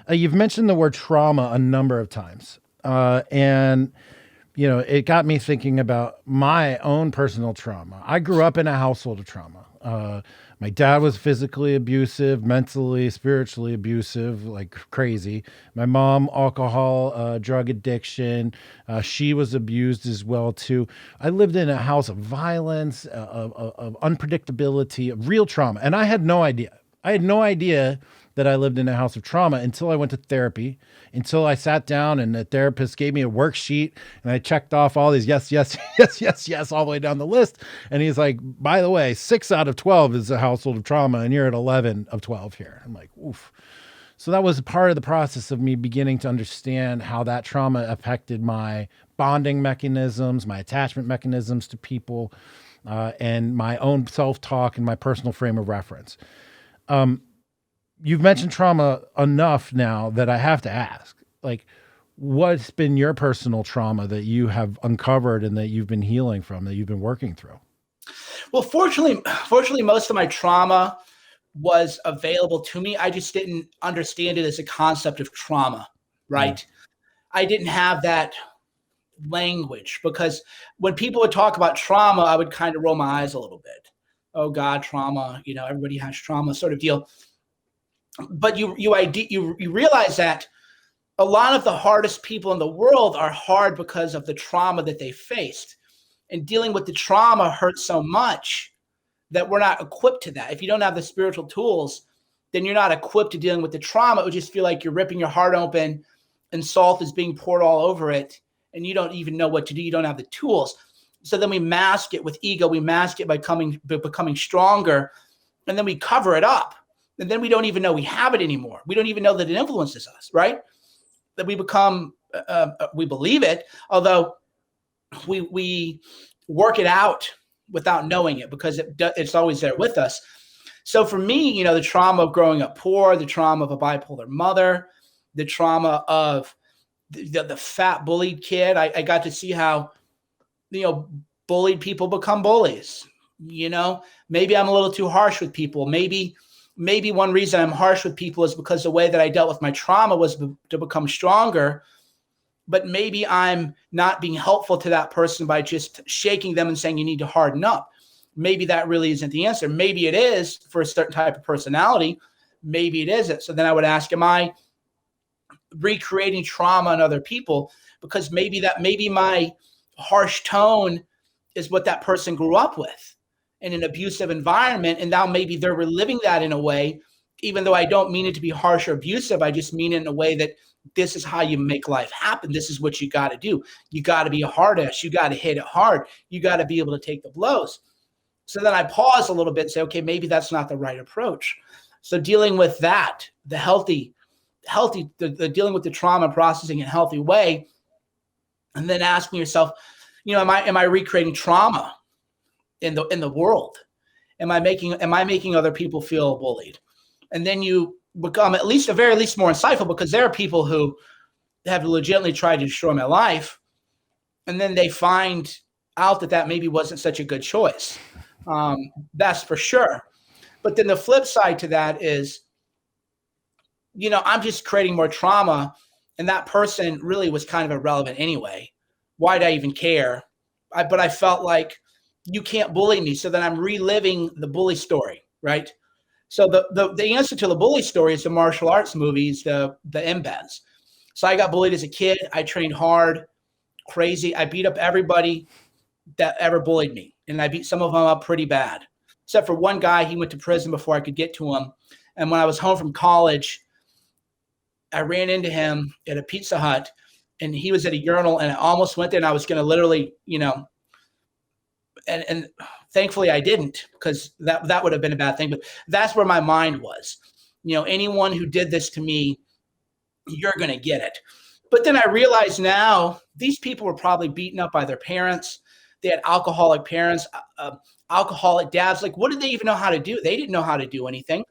You've mentioned the word trauma a number of times. And it got me thinking about my own personal trauma. I grew up in a household of trauma. My dad was physically abusive, mentally, spiritually abusive, like crazy. My mom, alcohol, drug addiction. She was abused as well too. I lived in a house of violence, of unpredictability, of real trauma, and I had no idea. I had no idea that I lived in a house of trauma until I went to therapy, until I sat down and the therapist gave me a worksheet and I checked off all these yes, yes, yes, yes, yes, all the way down the list. And he's like, by the way, 6 out of 12 is a household of trauma and you're at 11 of 12 here. I'm like, oof. So that was part of the process of me beginning to understand how that trauma affected my bonding mechanisms, my attachment mechanisms to people, and my own self-talk and my personal frame of reference. You've mentioned trauma enough now that I have to ask, like, what's been your personal trauma that you have uncovered and that you've been healing from, that you've been working through? Well, fortunately, most of my trauma was available to me. I just didn't understand it as a concept of trauma, right? I didn't have that language because when people would talk about trauma, I would kind of roll my eyes a little bit. Oh God, trauma, everybody has trauma sort of deal. But you realize that a lot of the hardest people in the world are hard because of the trauma that they faced. And dealing with the trauma hurts so much that we're not equipped to that. If you don't have the spiritual tools, then you're not equipped to dealing with the trauma. It would just feel like you're ripping your heart open and salt is being poured all over it. And you don't even know what to do. You don't have the tools. So then we mask it with ego. We mask it by becoming stronger. And then we cover it up. And then we don't even know we have it anymore. We don't even know that it influences us, right? That we become, we believe it, although we work it out without knowing it because it's always there with us. So for me, the trauma of growing up poor, the trauma of a bipolar mother, the trauma of the fat bullied kid, I got to see how, bullied people become bullies. Maybe I'm a little too harsh with people. Maybe one reason I'm harsh with people is because the way that I dealt with my trauma was to become stronger. But maybe I'm not being helpful to that person by just shaking them and saying you need to harden up. Maybe that really isn't the answer. Maybe it is for a certain type of personality. Maybe it isn't. So then I would ask, am I recreating trauma in other people? Because maybe my harsh tone is what that person grew up with in an abusive environment. And now maybe they're reliving that in a way, even though I don't mean it to be harsh or abusive. I just mean it in a way that this is how you make life happen. This is what you got to do. You got to be a hard ass. You got to hit it hard. You got to be able to take the blows. So then I pause a little bit and say, okay, maybe that's not the right approach. So dealing with that, the dealing with the trauma processing in a healthy way, and then asking yourself, am I recreating trauma in the world? Am I making other people feel bullied? And then you become at least more insightful, because there are people who have legitimately tried to destroy my life, and then they find out that maybe wasn't such a good choice. That's for sure. But then the flip side to that is, I'm just creating more trauma, and that person really was kind of irrelevant anyway. Why'd I even care? But I felt like you can't bully me. So then I'm reliving the bully story, right? So the answer to the bully story is the martial arts movies, the embeds. So I got bullied as a kid. I trained hard, crazy. I beat up everybody that ever bullied me. And I beat some of them up pretty bad. Except for one guy, he went to prison before I could get to him. And when I was home from college, I ran into him at a Pizza Hut, and he was at a urinal, and I almost went there, and I was going to literally, and thankfully I didn't, because that would have been a bad thing. But that's where my mind was. Anyone who did this to me, you're going to get it. But then I realized now these people were probably beaten up by their parents. They had alcoholic parents, alcoholic dads. Like, what did they even know how to do? They didn't know how to do anything.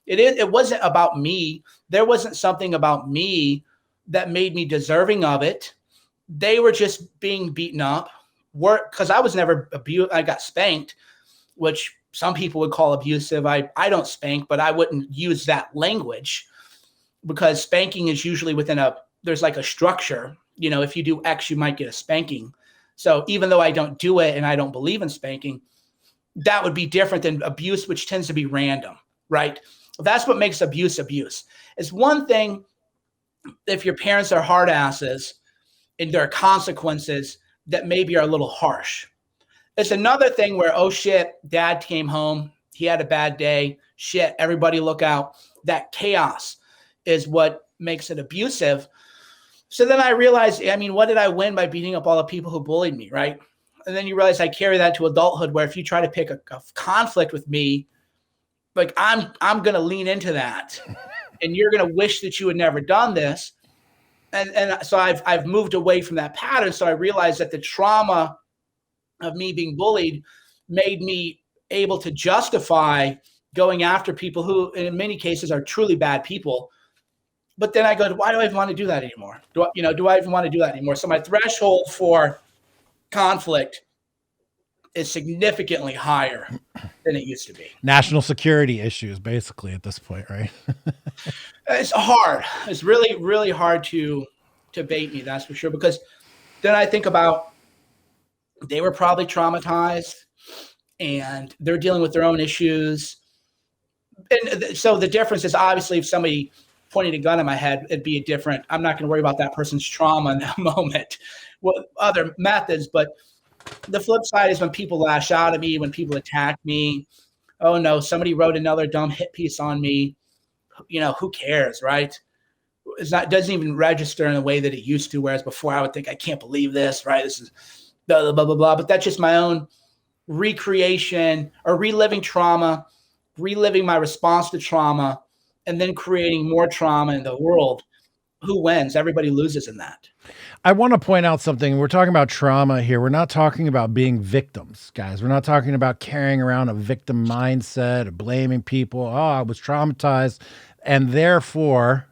It wasn't about me. There wasn't something about me that made me deserving of it. They were just being beaten up. Because I was never abused. I got spanked, which some people would call abusive. I don't spank, but I wouldn't use that language. because spanking is usually there's like a structure. If you do X, you might get a spanking. So even though I don't do it and I don't believe in spanking, that would be different than abuse, which tends to be random, right? That's what makes abuse. It's one thing if your parents are hard asses and there are consequences that maybe are a little harsh. It's another thing where, oh shit, dad came home, he had a bad day, shit, everybody look out. That chaos is what makes it abusive. So then I realized, what did I win by beating up all the people who bullied me, right? And then you realize I carry that to adulthood, where if you try to pick a conflict with me, like I'm going to lean into that, and you're going to wish that you had never done this. And so I've moved away from that pattern. So I realized that the trauma of me being bullied made me able to justify going after people who, in many cases, are truly bad people. But then I go, why do I even want to do that anymore? Do I even want to do that anymore? So my threshold for conflict is significantly higher than it used to be. National security issues, basically, at this point, right? It's hard. It's really, really hard to bait me, that's for sure. Because then I think about, they were probably traumatized and they're dealing with their own issues. And so the difference is, obviously, if somebody pointed a gun at my head, it'd be different. I'm not going to worry about that person's trauma in that moment with other methods. But the flip side is when people lash out at me, when people attack me. Oh no, somebody wrote another dumb hit piece on me. Who cares, right? Doesn't even register in the way that it used to. Whereas before I would think, I can't believe this, right? This is blah, blah, blah, blah, blah. But that's just my own recreation or reliving trauma, reliving my response to trauma, and then creating more trauma in the world. Who wins? Everybody loses in that. I want to point out something. We're talking about trauma here. We're not talking about being victims, guys. We're not talking about carrying around a victim mindset or blaming people. Oh, I was traumatized, and therefore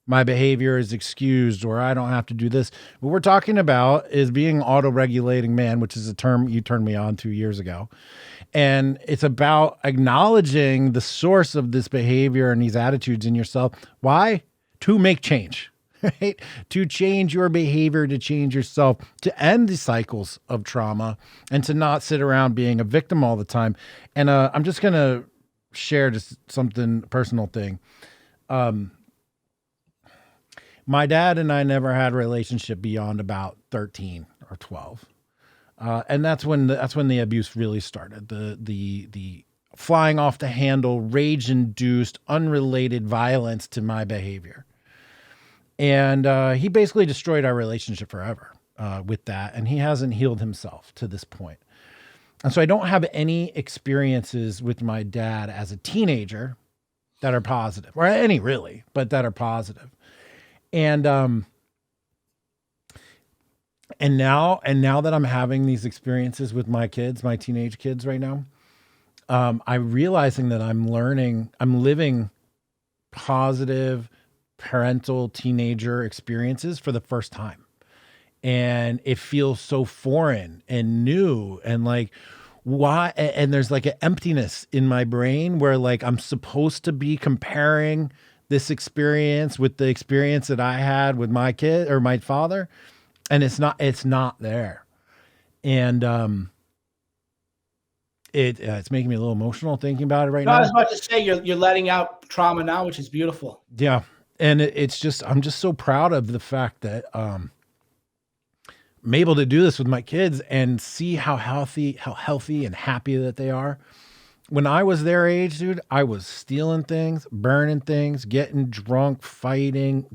my behavior is excused, or I don't have to do this. What we're talking about is being auto-regulating man, which is a term you turned me on 2 years ago. And it's about acknowledging the source of this behavior and these attitudes in yourself. Why? To make change, right? To change your behavior, to change yourself, to end the cycles of trauma, and to not sit around being a victim all the time. And I'm just going to share just something, personal thing. My dad and I never had a relationship beyond about 13 or 12. And that's when the abuse really started. The flying off the handle, rage-induced, unrelated violence to my behavior. And he basically destroyed our relationship forever with that. And he hasn't healed himself to this point. And so I don't have any experiences with my dad as a teenager that are positive, or any really, but that are positive. And now that I'm having these experiences with my kids, my teenage kids right now, I'm realizing that I'm living positive parental teenager experiences for the first time. And it feels so foreign and new, and like, why? And there's like an emptiness in my brain where like I'm supposed to be comparing this experience with the experience that I had with my kid or my father. And it's not there. And it's making me a little emotional thinking about it right now. I was about to say, you're letting out trauma now, which is beautiful. Yeah. And it's just, I'm just so proud of the fact that I'm able to do this with my kids and see how healthy and happy that they are. When I was their age, dude, I was stealing things, burning things, getting drunk, fighting.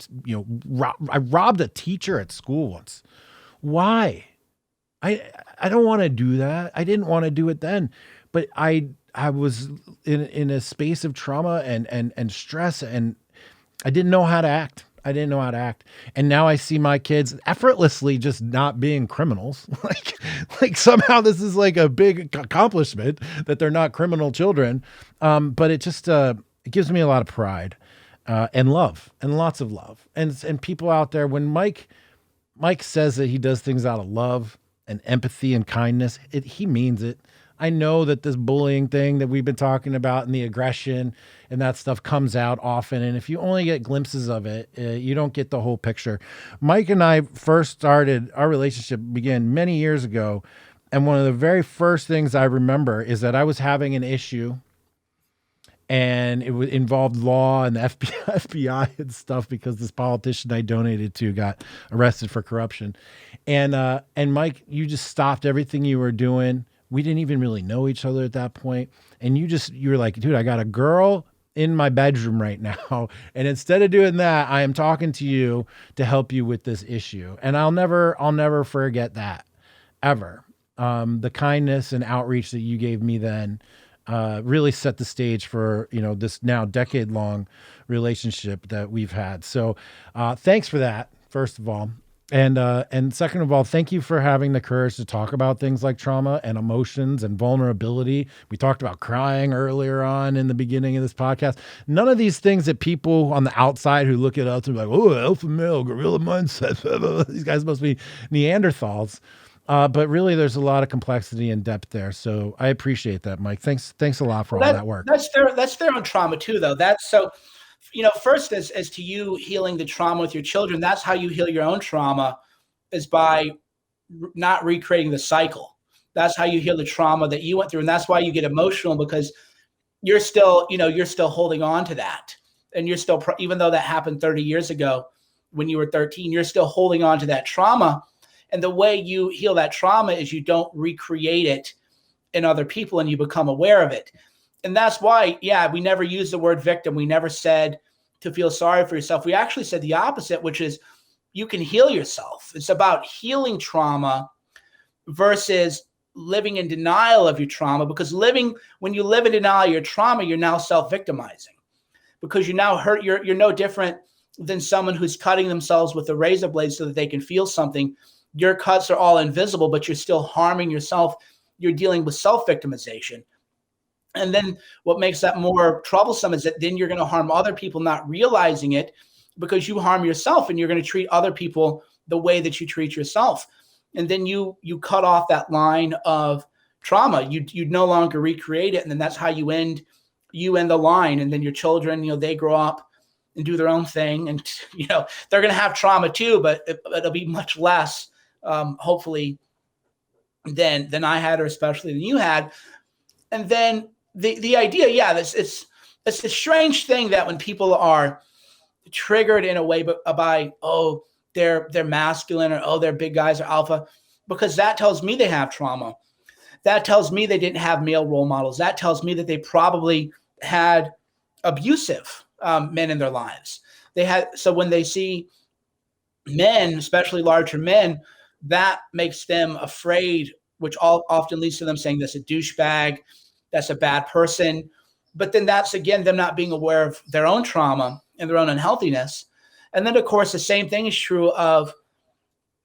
I robbed a teacher at school once. Why? I don't want to do that. I didn't want to do it then, but I was in a space of trauma and stress, and I didn't know how to act. And now I see my kids effortlessly just not being criminals. like somehow this is like a big accomplishment that they're not criminal children. But it just, it gives me a lot of pride, and love, and lots of love. And people out there, when Mike says that he does things out of love and empathy and kindness, he means it. I know that this bullying thing that we've been talking about and the aggression and that stuff comes out often. And if you only get glimpses of it, you don't get the whole picture. Mike and I first started, our relationship began many years ago. And one of the very first things I remember is that I was having an issue, and it involved law and the FBI and stuff, because this politician I donated to got arrested for corruption. And Mike, you just stopped everything you were doing. We didn't even really know each other at that point. And you were like, dude, I got a girl in my bedroom right now. And instead of doing that, I am talking to you to help you with this issue. And I'll never forget that, ever. The kindness and outreach that you gave me then really set the stage for, this now decade-long relationship that we've had. So thanks for that, first of all. And second of all, thank you for having the courage to talk about things like trauma and emotions and vulnerability. We talked about crying earlier on in the beginning of this podcast. None of these things that people on the outside who look at us and be like, oh, alpha male, gorilla mindset, these guys must be Neanderthals. But really, there's a lot of complexity and depth there. So I appreciate that, Mike. Thanks a lot for all that work. That's their own trauma too, though. That's so, first as to you healing the trauma with your children, that's how you heal your own trauma, is by not recreating the cycle. That's how you heal the trauma that you went through. And that's why you get emotional, because you're still holding on to that. And you're still, even though that happened 30 years ago when you were 13, you're still holding on to that trauma. And the way you heal that trauma is you don't recreate it in other people, and you become aware of it. And that's why, we never used the word victim. We never said to feel sorry for yourself. We actually said the opposite, which is you can heal yourself. It's about healing trauma versus living in denial of your trauma, because when you live in denial of your trauma, you're now self-victimizing, because you now hurt. You're no different than someone who's cutting themselves with a razor blade so that they can feel something. Your cuts are all invisible, but you're still harming yourself. You're dealing with self-victimization. And then what makes that more troublesome is that then you're going to harm other people, not realizing it, because you harm yourself, and you're going to treat other people the way that you treat yourself. And then you cut off that line of trauma. You no longer recreate it. And then that's how you end the line. And then your children, they grow up and do their own thing. And, they're going to have trauma too, but it'll be much less, hopefully, than I had, or especially than you had. And then the idea, it's a strange thing that when people are triggered in a way by, oh, they're masculine, or, oh, they're big guys, or alpha, because that tells me they have trauma. That tells me they didn't have male role models. That tells me that they probably had abusive men in their lives. So when they see men, especially larger men, that makes them afraid, which often leads to them saying that's a douchebag, that's a bad person. But then that's, again, them not being aware of their own trauma and their own unhealthiness. And then, of course, the same thing is true of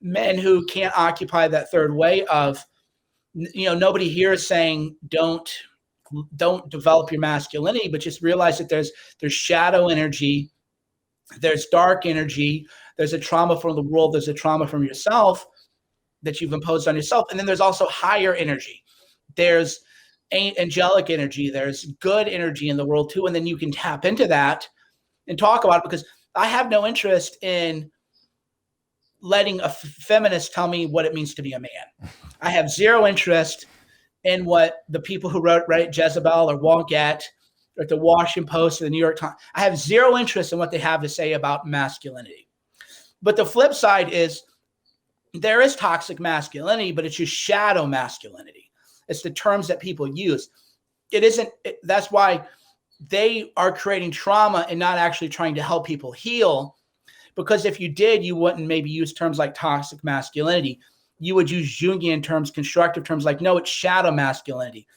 men who can't occupy that third way of, nobody here is saying don't develop your masculinity, but just realize that there's shadow energy, there's dark energy, there's a trauma from the world, there's a trauma from yourself that you've imposed on yourself. And then there's also higher energy. There's angelic energy. There's good energy in the world too. And then you can tap into that and talk about it, because I have no interest in letting a feminist tell me what it means to be a man. I have zero interest in what the people who wrote Jezebel or Wonkat or the Washington Post or the New York Times, I have zero interest in what they have to say about masculinity. But the flip side is there is toxic masculinity, but it's just shadow masculinity. It's the terms that people use. That's why they are creating trauma and not actually trying to help people heal. Because if you did, you wouldn't maybe use terms like toxic masculinity. You would use Jungian terms, constructive terms like, no, it's shadow masculinity.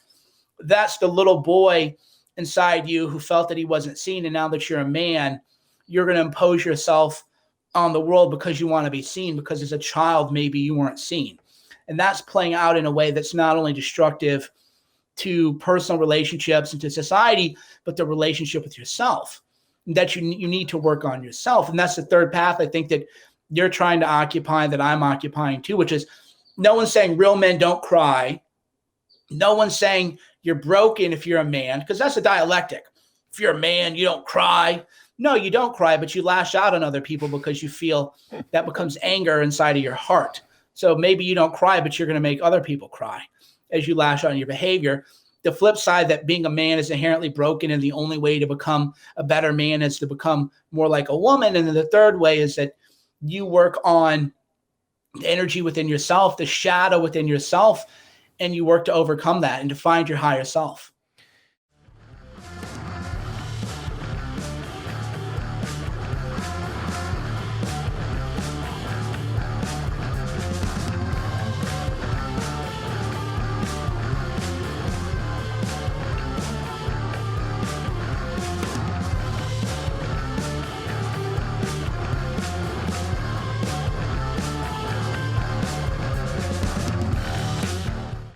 That's the little boy inside you who felt that he wasn't seen. And now that you're a man, you're going to impose yourself on the world because you want to be seen, because as a child, maybe you weren't seen. And that's playing out in a way that's not only destructive to personal relationships and to society, but the relationship with yourself, that you need to work on yourself. And that's the third path I think that you're trying to occupy, that I'm occupying too, which is no one's saying real men don't cry. No one's saying you're broken if you're a man, because that's a dialectic. If you're a man, you don't cry. No, you don't cry, but you lash out on other people because you feel that becomes anger inside of your heart. So maybe you don't cry, but you're going to make other people cry as you lash out on your behavior. The flip side, that being a man is inherently broken, and the only way to become a better man is to become more like a woman. And then the third way is that you work on the energy within yourself, the shadow within yourself, and you work to overcome that and to find your higher self.